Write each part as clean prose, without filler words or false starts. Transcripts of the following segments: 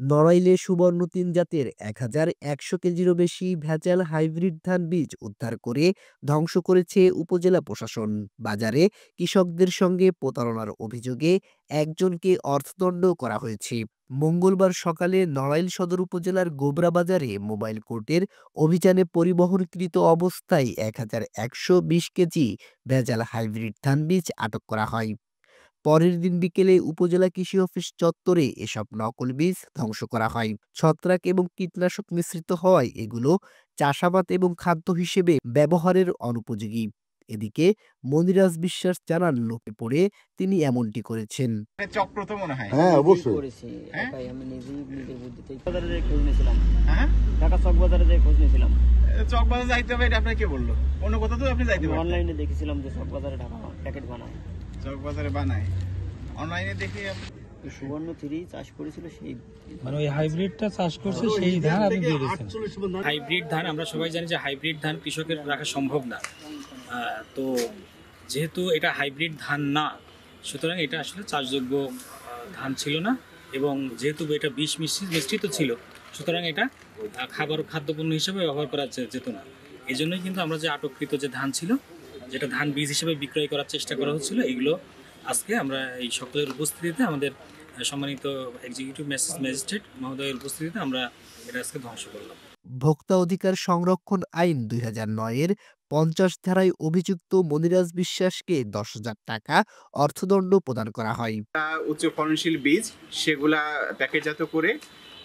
নড়াইলে সুবর্ণ ৩ জাতের ১,১০০ কেজিরও বেশি ভেজাল হাইব্রিড ধান বীজ উদ্ধার করে ধ্বংস করেছে উপজেলা প্রশাসন। বাজারে কৃষকদের সঙ্গে প্রতারণার অভিযোগে একজনকে অর্থদণ্ড করা হয়েছে। মঙ্গলবার সকালে নড়াইল সদর উপজেলার গোবরা বাজারে মোবাইল কোর্টের অভিযানে পরিবহনকৃত অবস্থায় ১,১২০ কেজি ভেজাল হাইব্রিড ধান বীজ আটক করা হয়। পরের দিন বিকেলে উপজেলা কৃষি অফিস চত্বরে এসব নকল বীজ ধ্বংস করা হয়। ছত্রাক এবং কীটনাশক মিশ্রিত হওয়ায় এগুলো চাষাবাদ এবং খাদ্য হিসেবে ব্যবহারের অনুপযোগী। এদিকে মনিরাজ বিশ্বাস জানান, লোকে পড়ে তিনি এমনটি করেছেন। চক্র তো মনে হয়। হ্যাঁ, অবশ্যই করেছি। হ্যাঁ? একাই আমি নিজের বুদ্ধিতে বাজারে যেয়ে খোঁজ নিয়েছিলাম। হ্যাঁ? ঢাকা চক বাজারে যেয়ে খোঁজ নিয়েছিলাম। চক বাজার যাইতে হবে, এটা আপনাকে কে বললো? অন্য কোথাও তো আপনি যাইতে পারেন। অনলাইনে দেখেছিলাম যে চক বাজারে ঢাকা প্যাকেট বানায়। চক বাজারে বানায়। অনলাইনে দেখে সুবর্ণ 3 চাষ করেছিল সেই মানে ওই হাইব্রিডটা চাষ করছে সেই ধান আপনি দিয়ে দিয়েছেন। হাইব্রিড ধান আমরা সবাই জানি যে হাইব্রিড ধান কৃষকের রাখা সম্ভব না। তো যেহেতু এটা হাইব্রিড ধান না, সুতরাং এটা আসলে চাষযোগ্য ধান ছিল না, এবং যেহেতু এটা বিষ মিশ্রিত ছিল, সুতরাং এটা খাদ্যপণ্য হিসেবে ব্যবহার করা যেত না। এই জন্যই কিন্তু আমরা যে আটককৃত যে ধান ছিল, যেটা ধান বীজ হিসেবে বিক্রয় করার চেষ্টা করা হচ্ছিল, এগুলো আজকে আমরা এই সকলের উপস্থিতিতে, আমাদের সম্মানিত এক্সিকিউটিভ ম্যাজিস্ট্রেট মহোদয়ের উপস্থিতিতে আমরা এটা আজকে ধ্বংস করলাম। ভোক্তা অধিকার সংরক্ষণ আইন ২০০৯-এর ৫০ ধারায় অভিযুক্ত মনিরাজ বিশ্বাসকে ১০,০০০ টাকা অর্থদণ্ড প্রদান করা হয়। উচ্চ ফলনশীল বীজ সেগুলা প্যাকেটজাত করে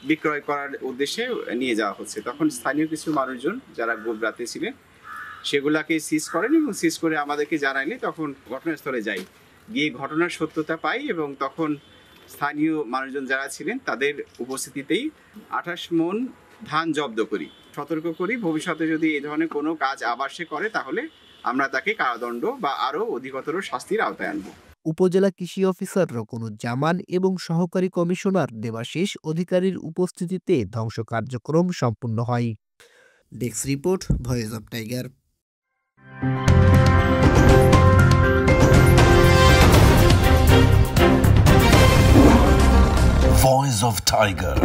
বিক্রয় করার উদ্দেশ্যে নিয়ে যাওয়া হচ্ছে। তখন স্থানীয় কিছু মানুষজন যারা গোবরাতে ছিলেন সেগুলাকে সিজ করেন, এবং সিজ করে আমাদেরকে জানাইলে তখন ঘটনাস্থলে যাই, গিয়ে ঘটনার সত্যতা পাই, এবং তখন স্থানীয় মানুষজন যারা ছিলেন তাদের উপস্থিতিতেই ২৮ মণ ধান জব্দ করি। সতর্ক করি, ভবিষ্যতে যদি এই ধরনের কোনো কাজ আবার সে করে তাহলে আমরা তাকে কারাদণ্ড বা আরও অধিকতর শাস্তির আওতায় আনব। উপজেলা কৃষি অফিসার রকনুজ্জামান এবং সহকারী কমিশনার দেবাশিস অধিকারীর উপস্থিতিতে ধ্বংস কার্যক্রম সম্পূর্ণ হয়। Desk report, voice of tiger. Voice of Tiger.